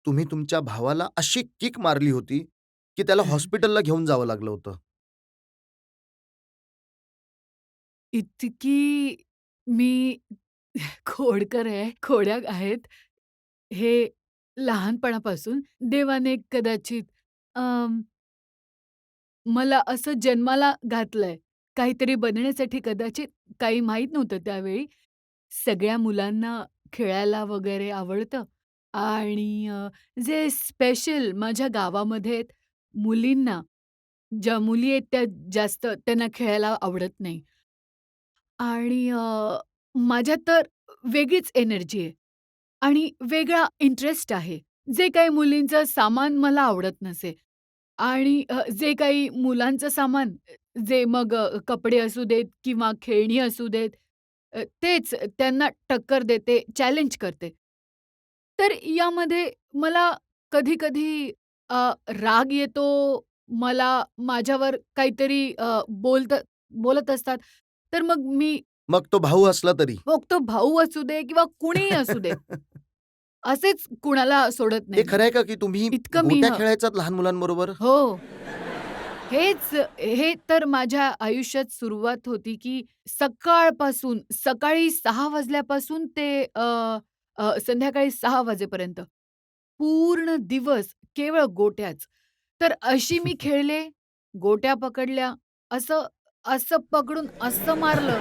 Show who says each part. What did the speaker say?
Speaker 1: तुम्ही तुमच्या भावाला अशी किक मारली होती, की त्याला हॉस्पिटलला घेऊन जावं लागलं होतं.
Speaker 2: इतकी मी खोडकर आहे, खोड्या आहेत. हे लहानपणापासून देवाने कदाचित अं, मला असं जन्माला घातलंय. काहीतरी बनण्यासाठी कदाचित काही माहीत नव्हतं त्यावेळी. सगळ्या मुलांना खेळायला वगैरे आवडतं आणि जे स्पेशल माझ्या गावामध्ये मुलींना, ज्या मुली आहेत त्या जास्त त्यांना खेळायला आवडत नाही. आणि माझ्यात तर वेगळीच एनर्जी आहे आणि वेगळा इंटरेस्ट आहे. जे काही मुलींचं सामान मला आवडत नसे आणि जे काही मुलांचं सामान जे मग कपडे असू देत किंवा खेळणी असू देत, तेच त्यांना टक्कर देते, चॅलेंज करते. तर यामध्ये मला कधी-कधी राग येतो, मला माझ्यावर काहीतरी बोलत असतात, तर मग मी
Speaker 1: मग तो भाऊ असला तरी.
Speaker 2: मग तो भाऊ असू दे किंवा कुणीही असू दे, असेच कुणाला सोडत
Speaker 1: हे
Speaker 2: नाही मी.
Speaker 1: खरं आहे का, की तुम्ही
Speaker 2: इतकं मी
Speaker 1: गोट्या खेळायचात लहान मुलांबरोबर?
Speaker 2: हो. हे तर माझ्या आयुष्यात सुरुवात होती, की सकाळी 6 वाजल्यापासून ते संध्याकाळी 6 वाजेपर्यंत पूर्ण दिवस केवळ गोट्याच. तर अशी मी खेळले, गोट्या पकडल्या, असं असं पकडून असं मारलं.